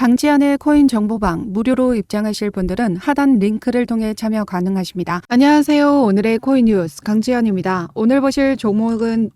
강지연의 코인 정보방 무료로 입장하실 분들은 하단 링크를 통해 참여 가능하십니다. 안녕하세요. 오늘의 코인 뉴스 강지연입니다. 오늘 보실 종목은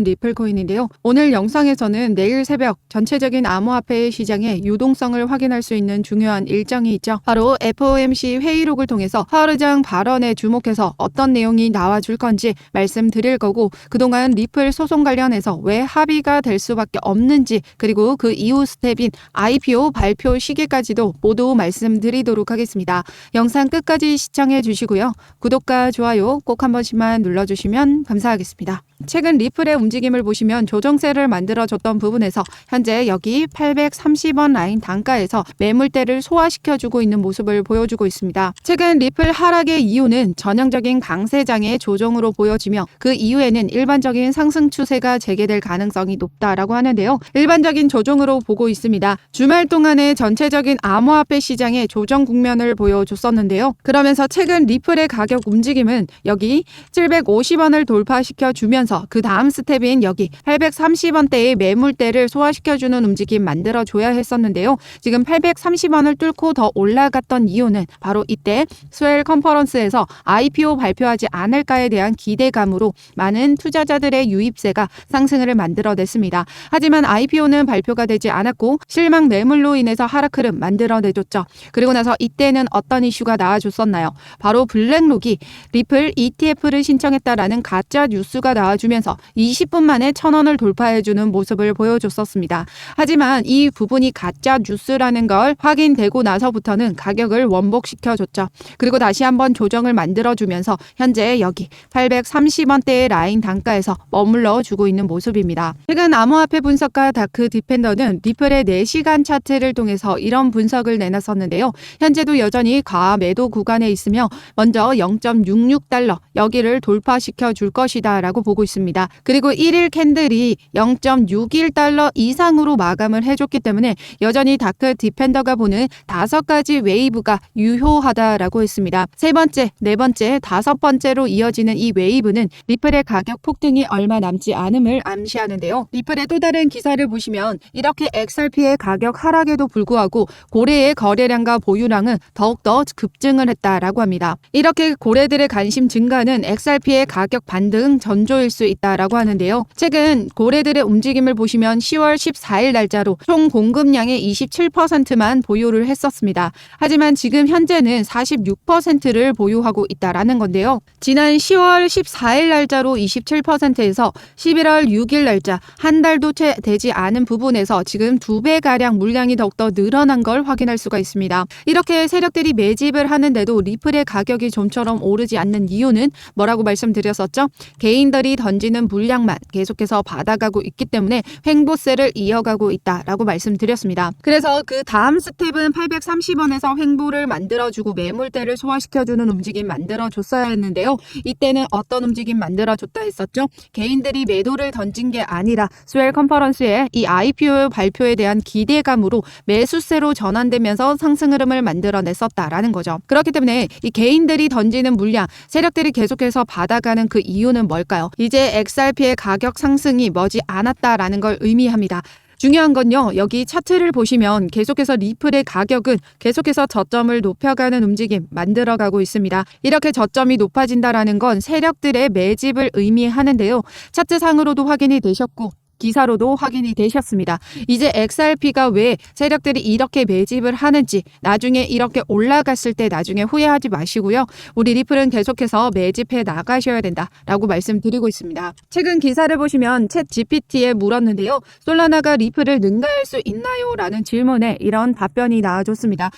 리플코인인데요. 오늘 영상에서는 내일 새벽 전체적인 암호화폐 시장의 유동성을 확인할 수 있는 중요한 일정이 있죠. 바로 FOMC 회의록을 통해서 파월 의장 발언에 주목해서 어떤 내용이 나와줄 건지 말씀드릴 거고, 그동안 리플 소송 관련해서 왜 합의가 될 수밖에 없는지, 그리고 그 이후 스텝인 IPO 발표 시기까지도 모두 말씀드리도록 하겠습니다. 영상 끝까지 시청해 주시고요. 구독과 좋아요 꼭 한 번씩만 눌러주시면 감사하겠습니다. 최근 리플의 움직임을 보시면 조정세를 만들어줬던 부분에서 현재 여기 830원 라인 단가에서 매물대를 소화시켜주고 있는 모습을 보여주고 있습니다. 최근 리플 하락의 이유는 전형적인 강세장의 조정으로 보여지며, 그 이후에는 일반적인 상승 추세가 재개될 가능성이 높다라고 하는데요. 일반적인 조정으로 보고 있습니다. 주말 동안의 전체적인 암호화폐 시장의 조정 국면을 보여줬었는데요. 그러면서 최근 리플의 가격 움직임은 여기 750원을 돌파시켜주면서 그 다음 스텝인 여기 830원대의 매물대를 소화시켜주는 움직임 만들어줘야 했었는데요. 지금 830원을 뚫고 더 올라갔던 이유는 바로 이때 스웰 컨퍼런스에서 IPO 발표하지 않을까에 대한 기대감으로 많은 투자자들의 유입세가 상승을 만들어냈습니다. 하지만 IPO는 발표가 되지 않았고 실망 매물로 인해서 하락 흐름 만들어내줬죠. 그리고 나서 이때는 어떤 이슈가 나와줬었나요? 바로 블랙록이 리플 ETF를 신청했다라는 가짜 뉴스가 나와주면서 20분 만에 1,000원을 돌파해주는 모습을 보여줬었습니다. 하지만 이 부분이 가짜 뉴스라는 걸 확인되고 나서부터는 가격을 원복시켜줬죠. 그리고 다시 한번 조정을 만들어주면서 현재 여기 830원대의 라인 단가에서 머물러주고 있는 모습입니다. 최근 암호화폐 분석가 다크 디펜더는 리플의 4시간 차트를 통해서 이런 분석을 내놨었는데요. 현재도 여전히 과매도 구간에 있으며 먼저 0.66달러 여기를 돌파시켜 줄 것이다 라고 보고 있습니다. 그리고 1일 캔들이 0.61달러 이상으로 마감을 해줬기 때문에 여전히 다크 디펜더가 보는 5가지 웨이브가 유효하다라고 했습니다. 세 번째, 네 번째, 5번째로 이어지는 이 웨이브는 리플의 가격 폭등이 얼마 남지 않음을 암시하는데요. 리플의 또 다른 기사를 보시면 이렇게 XRP의 가격 하락에도 불구하고 고래의 거래량과 보유량은 더욱더 급증을 했다라고 합니다. 이렇게 고래들의 관심 증가는 XRP의 가격 반등 전조일 수 있다라고 하는데요. 최근 고래들의 움직임을 보시면 10월 14일 날짜로 총 공급량의 27%만 보유를 했었습니다. 하지만 지금 현재는 46%를 보유하고 있다라는 건데요. 지난 10월 14일 날짜로 27%에서 11월 6일 날짜 한 달도 채 되지 않은 부분에서 지금 2배가량 물량이 더욱더 늘어난 걸 확인할 수가 있습니다. 이렇게 세력들이 매집을 하는데도 리플의 가격이 좀처럼 오르지 않는 이유는 뭐라고 말씀드렸었죠? 개인들이 던지는 물량만 계속해서 받아가고 있기 때문에 횡보세를 이어가고 있다라고 말씀드렸습니다. 그래서 그 다음 스텝은 830원에서 횡보를 만들어주고 매물대를 소화시켜주는 움직임 만들어줬어야 했는데요. 이때는 어떤 움직임 만들어줬다 했었죠? 개인들이 매도를 던진 게 아니라 스웰 컨퍼런스에 이 IPO 발표에 대한 기대감으로 매수세로 전환되면서 상승 흐름을 만들어냈었다라는 거죠. 그렇기 때문에 이 개인들이 던지는 물량, 세력들이 계속해서 받아가는 그 이유는 뭘까요? 이제 XRP의 가격 상승이 머지 않았다라는 걸 의미합니다. 중요한 건요, 여기 차트를 보시면 계속해서 리플의 가격은 계속해서 저점을 높여가는 움직임 만들어가고 있습니다. 이렇게 저점이 높아진다라는 건 세력들의 매집을 의미하는데요. 차트상으로도 확인이 되셨고 기사로도 확인이 되셨습니다. 이제 XRP가 왜 세력들이 이렇게 매집을 하는지 나중에 이렇게 올라갔을 때 나중에 후회하지 마시고요. 우리 리플은 계속해서 매집해 나가셔야 된다라고 말씀드리고 있습니다. 최근 기사를 보시면 챗 GPT에 물었는데요. 솔라나가 리플을 능가할 수 있나요? 라는 질문에 이런 답변이 나와줬습니다.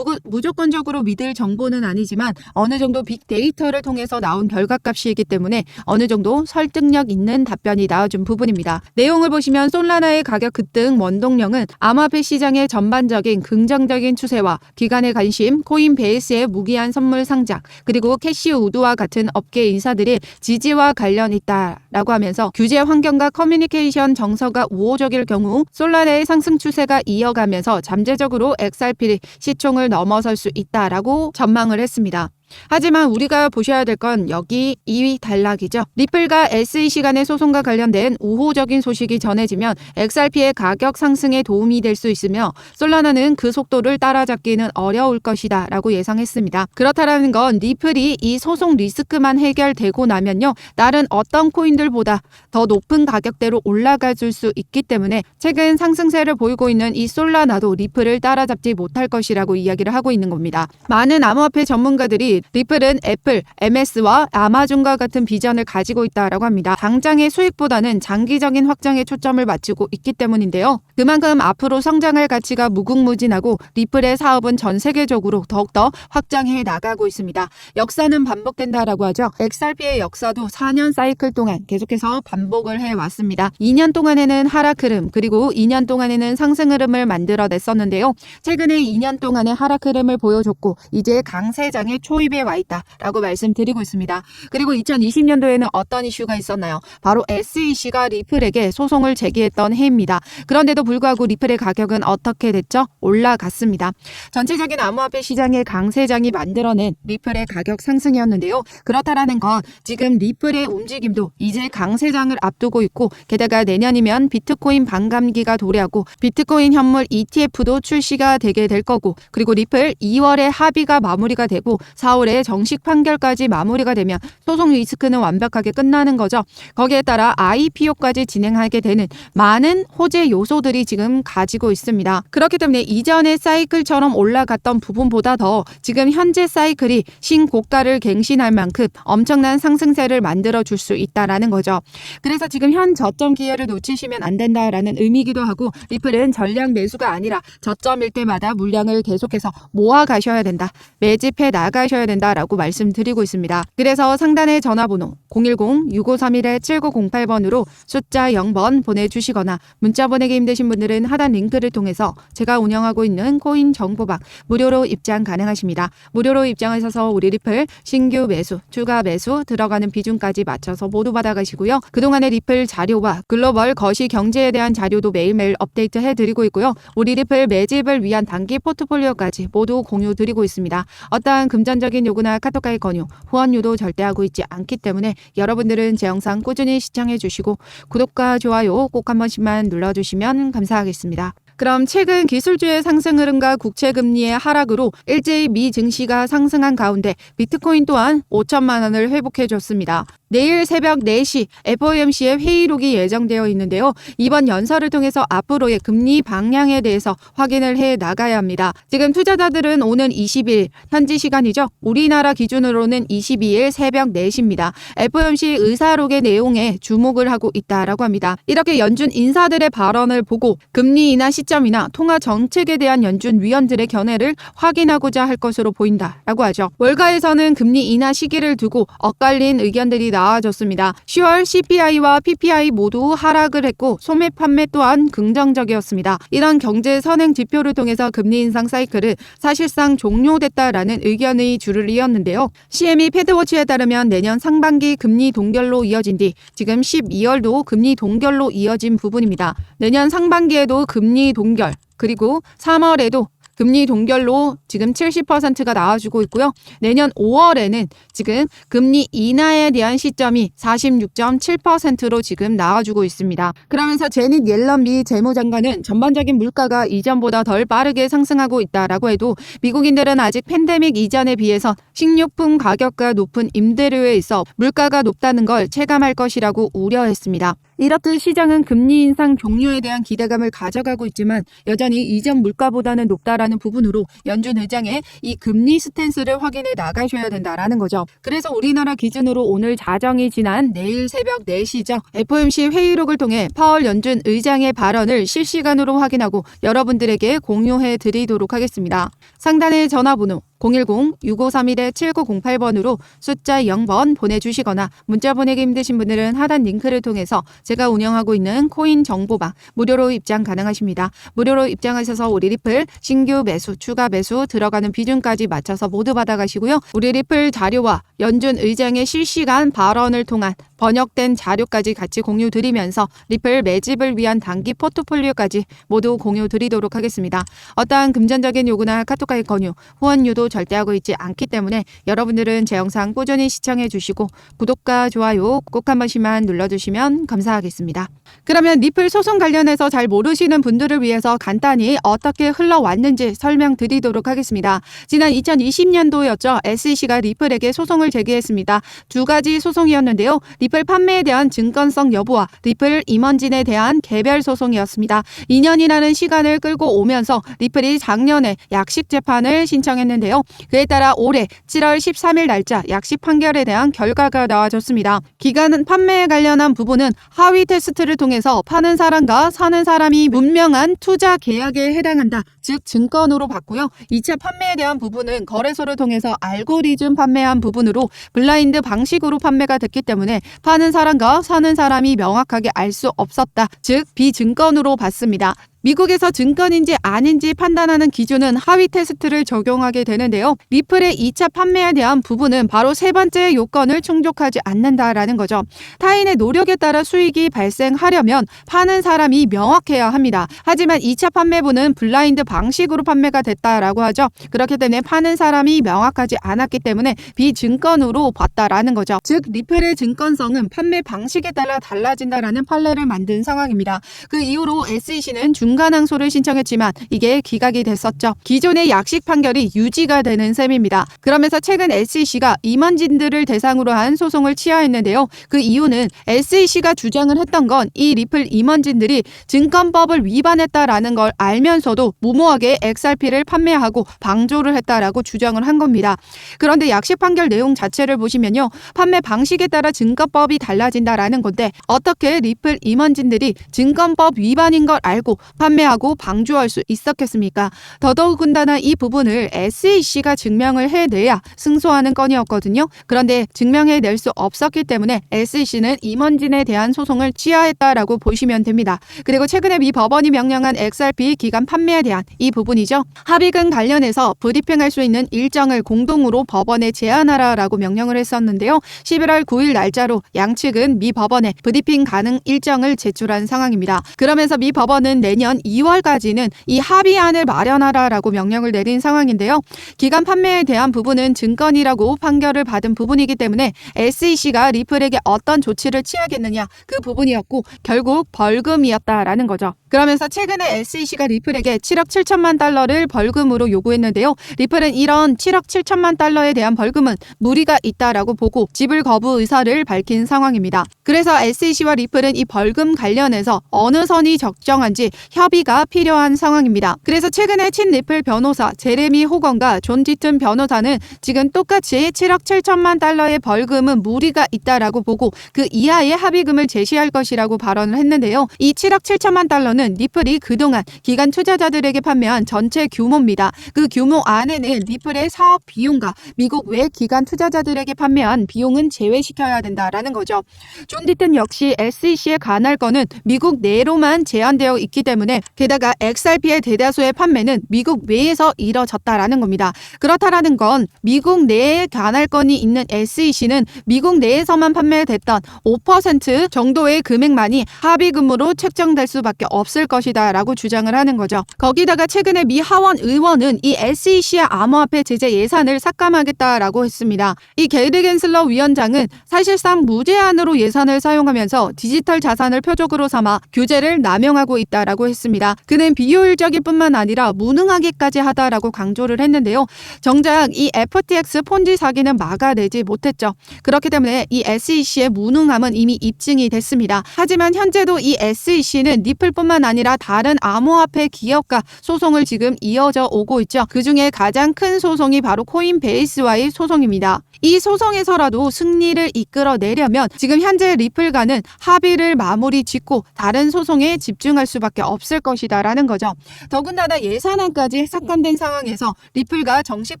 무조건적으로 믿을 정보는 아니지만 어느 정도 빅데이터를 통해서 나온 결과값이기 때문에 어느 정도 설득력 있는 답변이 나와준 부분입니다. 내용을 보시면 솔라나의 가격 급등 원동력은 암호화폐 시장의 전반적인 긍정적인 추세와 기관의 관심, 코인베이스의 무기한 선물 상장, 그리고 캐시우드와 같은 업계 인사들의 지지와 관련이 있다라고 하면서 규제 환경과 커뮤니케이션 정서가 우호적일 경우 솔라나의 상승 추세가 이어가면서 잠재적으로 XRP 시총을 넘어설 수 있다라고 전망을 했습니다. 하지만 우리가 보셔야 될 건 여기 2위 단락이죠. 리플과 SEC 간의 소송과 관련된 우호적인 소식이 전해지면 XRP의 가격 상승에 도움이 될 수 있으며 솔라나는 그 속도를 따라잡기는 어려울 것이다 라고 예상했습니다. 그렇다라는 건 리플이 이 소송 리스크만 해결되고 나면요, 다른 어떤 코인들보다 더 높은 가격대로 올라가 줄 수 있기 때문에 최근 상승세를 보이고 있는 이 솔라나도 리플을 따라잡지 못할 것이라고 이야기를 하고 있는 겁니다. 많은 암호화폐 전문가들이 리플은 애플, MS와 아마존과 같은 비전을 가지고 있다라고 합니다. 당장의 수익보다는 장기적인 확장에 초점을 맞추고 있기 때문인데요. 그만큼 앞으로 성장할 가치가 무궁무진하고 리플의 사업은 전 세계적으로 더욱더 확장해 나가고 있습니다. 역사는 반복된다라고 하죠. XRP의 역사도 4년 사이클 동안 계속해서 반복을 해왔습니다. 2년 동안에는 하락 흐름, 그리고 2년 동안에는 상승 흐름을 만들어냈었는데요. 최근에 2년 동안의 하락 흐름을 보여줬고 이제 강세장의 초입에 와 있다라고 말씀드리고 있습니다. 그리고 2020년도에는 어떤 이슈가 있었나요? 바로 SEC가 리플에게 소송을 제기했던 해입니다. 그런데도 불구하고 리플의 가격은 어떻게 됐죠? 올라갔습니다. 전체적인 암호화폐 시장의 강세장이 만들어낸 리플의 가격 상승이었는데요. 그렇다라는 건 지금 리플의 움직임도 이제 강세장을 앞두고 있고, 게다가 내년이면 비트코인 반감기가 도래하고 비트코인 현물 ETF도 출시가 되게 될 거고, 그리고 리플 2월에 합의가 마무리가 되고 4월에 정식 판결까지 마무리가 되면 소송 리스크는 완벽하게 끝나는 거죠. 거기에 따라 IPO까지 진행하게 되는 많은 호재 요소들이 지금 가지고 있습니다. 그렇기 때문에 이전의 사이클처럼 올라갔던 부분보다 더 지금 현재 사이클이 신고가를 갱신할 만큼 엄청난 상승세를 만들어 줄 수 있다라는 거죠. 그래서 지금 현 저점 기회를 놓치시면 안 된다라는 의미이기도 하고, 리플은 전량 매수가 아니라 저점일 때마다 물량을 계속해서 모아 가셔야 된다, 매집해 나가셔야 된다라고 말씀드리고 있습니다. 그래서 상단의 전화번호 010-6531-7908번으로 숫자 0번 보내주시거나 문자 보내기 힘드신 분들은 하단 링크를 통해서 제가 운영하고 있는 코인 정보방 무료로 입장 가능하십니다. 무료로 입장하셔서 우리 리플 신규 매수, 추가 매수 들어가는 비중까지 맞춰서 모두 받아가시고요. 그동안의 리플 자료와 글로벌 거시 경제에 대한 자료도 매일매일 업데이트 해드리고 있고요. 우리 리플 매집을 위한 단기 포트폴리오까지 모두 공유드리고 있습니다. 어떠한 금전적인 요구나 카톡가입 권유, 후원 유도 절대 하고 있지 않기 때문에 여러분들은 제 영상 꾸준히 시청해 주시고 구독과 좋아요 꼭 한 번씩만 눌러주시면 감사하겠습니다. 그럼 최근 기술주의 상승 흐름과 국채금리의 하락으로 일제히 미 증시가 상승한 가운데 비트코인 또한 5천만 원을 회복해줬습니다. 내일 새벽 4시 FOMC의 회의록이 예정되어 있는데요. 이번 연설을 통해서 앞으로의 금리 방향에 대해서 확인을 해 나가야 합니다. 지금 투자자들은 오는 20일 현지 시간이죠. 우리나라 기준으로는 22일 새벽 4시입니다. FOMC 의사록의 내용에 주목을 하고 있다라고 합니다. 이렇게 연준 인사들의 발언을 보고 금리 인하 시점이나 통화 정책에 대한 연준 위원들의 견해를 확인하고자 할 것으로 보인다라고 하죠. 월가에서는 금리 인하 시기를 두고 엇갈린 의견들이 나와졌습니다. 10월 CPI와 PPI 모두 하락을 했고 소매 판매 또한 긍정적이었습니다. 이런 경제 선행 지표를 통해서 금리 인상 사이클은 사실상 종료됐다라는 의견의 줄을 이었는데요. CME 패드워치에 따르면 내년 상반기 금리 동결로 이어진 뒤 지금 12월도 금리 동결로 이어진 부분입니다. 내년 상반기에도 금리 동결, 그리고 3월에도 금리 동결로 지금 70%가 나와주고 있고요. 내년 5월에는 지금 금리 인하에 대한 시점이 46.7%로 지금 나와주고 있습니다. 그러면서 제닛 옐런 미 재무장관은 전반적인 물가가 이전보다 덜 빠르게 상승하고 있다라고 해도 미국인들은 아직 팬데믹 이전에 비해서 식료품 가격과 높은 임대료에 있어 물가가 높다는 걸 체감할 것이라고 우려했습니다. 이렇듯 시장은 금리 인상 종료에 대한 기대감을 가져가고 있지만 여전히 이전 물가보다는 높다라는 부분으로 연준 의장의 이 금리 스탠스를 확인해 나가셔야 된다라는 거죠. 그래서 우리나라 기준으로 오늘 자정이 지난 내일 새벽 4시죠. FOMC 회의록을 통해 파월 연준 의장의 발언을 실시간으로 확인하고 여러분들에게 공유해 드리도록 하겠습니다. 상단의 전화번호 010-6531-7908번으로 숫자 0번 보내주시거나 문자 보내기 힘드신 분들은 하단 링크를 통해서 제가 운영하고 있는 코인 정보방 무료로 입장 가능하십니다. 무료로 입장하셔서 우리 리플 신규 매수, 추가 매수 들어가는 비중까지 맞춰서 모두 받아가시고요. 우리 리플 자료와 연준 의장의 실시간 발언을 통한 번역된 자료까지 같이 공유 드리면서 리플 매집을 위한 단기 포트폴리오까지 모두 공유 드리도록 하겠습니다. 어떠한 금전적인 요구나 카톡과의 권유, 후원유도 절대 하고 있지 않기 때문에 여러분들은 제 영상 꾸준히 시청해 주시고 구독과 좋아요 꼭 한 번씩만 눌러주시면 감사하겠습니다. 그러면 리플 소송 관련해서 잘 모르시는 분들을 위해서 간단히 어떻게 흘러왔는지 설명드리도록 하겠습니다. 지난 2020년도였죠. SEC가 리플에게 소송을 제기했습니다. 두 가지 소송이었는데요. 리플 판매에 대한 증권성 여부와 리플 임원진에 대한 개별 소송이었습니다. 2년이라는 시간을 끌고 오면서 리플이 작년에 약식 재판을 신청했는데요. 그에 따라 올해 7월 13일 날짜 약식 판결에 대한 결과가 나와졌습니다. 기간 판매에 관련한 부분은 하위 테스트를 통해서 파는 사람과 사는 사람이 분명한 투자 계약에 해당한다. 즉 증권으로 봤고요. 2차 판매에 대한 부분은 거래소를 통해서 알고리즘 판매한 부분으로 블라인드 방식으로 판매가 됐기 때문에 파는 사람과 사는 사람이 명확하게 알 수 없었다. 즉 비증권으로 봤습니다. 미국에서 증권인지 아닌지 판단하는 기준은 하위 테스트를 적용하게 되는데요. 리플의 2차 판매에 대한 부분은 바로 세 번째 요건을 충족하지 않는다라는 거죠. 타인의 노력에 따라 수익이 발생하려면 파는 사람이 명확해야 합니다. 하지만 2차 판매분은 블라인드 방식으로 판매가 됐다라고 하죠. 그렇기 때문에 파는 사람이 명확하지 않았기 때문에 비증권으로 봤다라는 거죠. 즉 리플의 증권성은 판매 방식에 따라 달라진다라는 판례를 만든 상황입니다. 그 이후로 SEC는 중간항소를 신청했지만 이게 기각이 됐었죠. 기존의 약식 판결이 유지가 되는 셈입니다. 그러면서 최근 SEC가 임원진들을 대상으로 한 소송을 취하했는데요. 그 이유는 SEC가 주장을 했던 건 이 리플 임원진들이 증권법을 위반했다라는 걸 알면서도 무모하게 XRP를 판매하고 방조를 했다라고 주장을 한 겁니다. 그런데 약식 판결 내용 자체를 보시면요. 판매 방식에 따라 증권법이 달라진다라는 건데 어떻게 리플 임원진들이 증권법 위반인 걸 알고 판매하고 방조할 수 있었겠습니까? 더더군다나 이 부분을 SEC가 증명을 해내야 승소하는 건이었거든요. 그런데 증명해낼 수 없었기 때문에 SEC는 임원진에 대한 소송을 취하했다라고 보시면 됩니다. 그리고 최근에 미 법원이 명령한 XRP 기간 판매에 대한 이 부분이죠. 합의금 관련해서 브리핑할 수 있는 일정을 공동으로 법원에 제안하라라고 명령을 했었는데요. 11월 9일 날짜로 양측은 미 법원에 브리핑 가능 일정을 제출한 상황입니다. 그러면서 미 법원은 내년 2월까지는 이 합의안을 마련하라라고 명령을 내린 상황인데요. 기간 판매에 대한 부분은 증권이라고 판결을 받은 부분이기 때문에 SEC가 리플에게 어떤 조치를 취하겠느냐 그 부분이었고 결국 벌금이었다라는 거죠. 그러면서 최근에 SEC가 리플에게 7억 7천만 달러를 벌금으로 요구했는데요. 리플은 이런 7억 7천만 달러에 대한 벌금은 무리가 있다라고 보고 지불 거부 의사를 밝힌 상황입니다. 그래서 SEC와 리플은 이 벌금 관련해서 어느 선이 적정한지 협의가 필요한 상황입니다. 그래서 최근에 친 리플 변호사 제레미 호건과 존 디튼 변호사는 지금 똑같이 7억 7천만 달러의 벌금은 무리가 있다라고 보고 그 이하의 합의금을 제시할 것이라고 발언을 했는데요. 이 7억 7천만 달러는 리플이 그동안 기관 투자자들에게 판매한 전체 규모입니다. 그 규모 안에는 리플의 사업 비용과 미국 외 기관 투자자들에게 판매한 비용은 제외시켜야 된다라는 거죠. 존 디튼 역시 SEC에 관할 건은 미국 내로만 제한되어 있기 때문에 게다가 XRP의 대다수의 판매는 미국 외에서 이뤄졌다라는 겁니다. 그렇다라는 건 미국 내에 관할 건이 있는 SEC는 미국 내에서만 판매됐던 5% 정도의 금액만이 합의금으로 책정될 수밖에 없을 것이다 라고 주장을 하는 거죠. 거기다가 최근에 미 하원 의원은 이 SEC의 암호화폐 제재 예산을 삭감하겠다라고 했습니다. 이 게리 겐슬러 위원장은 사실상 무제한으로 예산을 사용하면서 디지털 자산을 표적으로 삼아 규제를 남용하고 있다라고 했습니다. 그는 비효율적일 뿐만 아니라 무능하기까지 하다라고 강조를 했는데요. 정작 이 FTX 폰지 사기는 막아내지 못했죠. 그렇기 때문에 이 SEC의 무능함은 이미 입증이 됐습니다. 하지만 현재도 이 SEC는 리플뿐만 아니라 다른 암호화폐 기업과 소송을 지금 이어져 오고 있죠. 그중에 가장 큰 소송이 바로 코인베이스와의 소송입니다. 이 소송에서라도 승리를 이끌어내려면 지금 현재 리플과는 합의를 마무리 짓고 다른 소송에 집중할 수밖에 없습니다. 없을 것이다라는 거죠. 더군다나 예산안까지 삭감된 상황에서 리플과 정식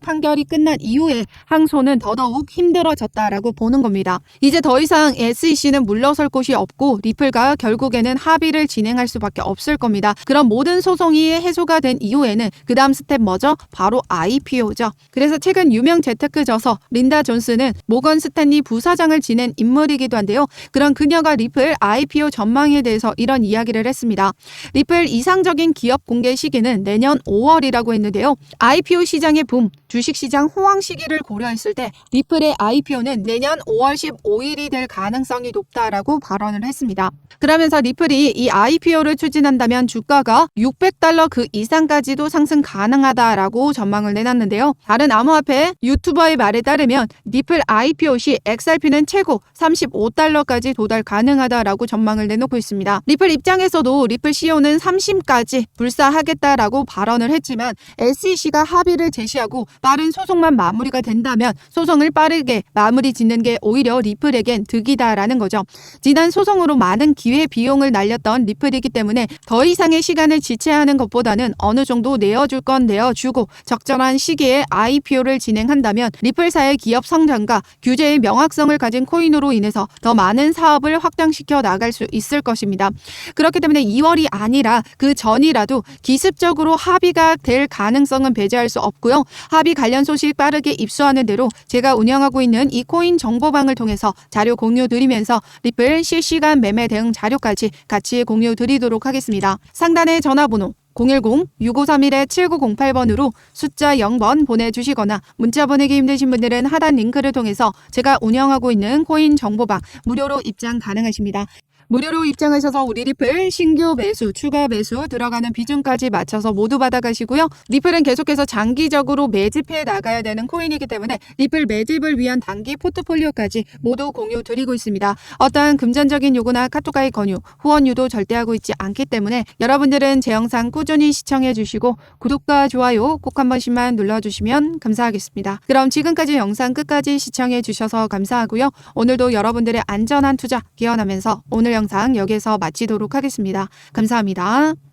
판결이 끝난 이후에 항소는 더더욱 힘들어졌다라고 보는 겁니다. 이제 더 이상 SEC는 물러설 곳이 없고 리플과 결국에는 합의를 진행할 수밖에 없을 겁니다. 그럼 모든 소송이 해소가 된 이후에는 그 다음 스텝 뭐죠? 바로 IPO죠. 그래서 최근 유명 재테크 저서 린다 존스는 모건 스탠리 부사장을 지낸 인물이기도 한데요. 그런 그녀가 리플 IPO 전망에 대해서 이런 이야기를 했습니다. 리플 이상적인 기업 공개 시기는 내년 5월이라고 했는데요. IPO 시장의 붐, 주식시장 호황 시기를 고려했을 때 리플의 IPO는 내년 5월 15일이 될 가능성이 높다라고 발언을 했습니다. 그러면서 리플이 이 IPO를 추진한다면 주가가 $600 그 이상까지도 상승 가능하다라고 전망을 내놨는데요. 다른 암호화폐 유튜버의 말에 따르면 리플 IPO 시 XRP는 최고 $35까지 도달 가능하다라고 전망을 내놓고 있습니다. 리플 입장에서도 리플 CEO는 3심까지 불사하겠다라고 발언을 했지만 SEC가 합의를 제시하고 빠른 소송만 마무리가 된다면 소송을 빠르게 마무리 짓는 게 오히려 리플에겐 득이다라는 거죠. 지난 소송으로 많은 기회 비용을 날렸던 리플이기 때문에 더 이상의 시간을 지체하는 것보다는 어느 정도 내어줄 건 내어주고 적절한 시기에 IPO를 진행한다면 리플사의 기업 성장과 규제의 명확성을 가진 코인으로 인해서 더 많은 사업을 확장시켜 나갈 수 있을 것입니다. 그렇기 때문에 2월이 아니라 그 전이라도 기습적으로 합의가 될 가능성은 배제할 수 없고요. 합의 관련 소식 빠르게 입수하는 대로 제가 운영하고 있는 이 코인 정보방을 통해서 자료 공유 드리면서 리플 실시간 매매 대응 자료까지 같이 공유 드리도록 하겠습니다. 상단의 전화번호 010-6531-7908번으로 숫자 0번 보내주시거나 문자 보내기 힘드신 분들은 하단 링크를 통해서 제가 운영하고 있는 코인 정보방 무료로 입장 가능하십니다. 무료로 입장하셔서 우리 리플 신규 매수, 추가 매수 들어가는 비중까지 맞춰서 모두 받아가시고요. 리플은 계속해서 장기적으로 매집해 나가야 되는 코인이기 때문에 리플 매집을 위한 단기 포트폴리오까지 모두 공유 드리고 있습니다. 어떠한 금전적인 요구나 카톡과의 권유, 후원 유도 절대 하고 있지 않기 때문에 여러분들은 제 영상 꾸준히 시청해 주시고 구독과 좋아요 꼭 한 번씩만 눌러주시면 감사하겠습니다. 그럼 지금까지 영상 끝까지 시청해 주셔서 감사하고요. 오늘도 여러분들의 안전한 투자 기원하면서 오늘 영상 여기서 마치도록 하겠습니다. 감사합니다.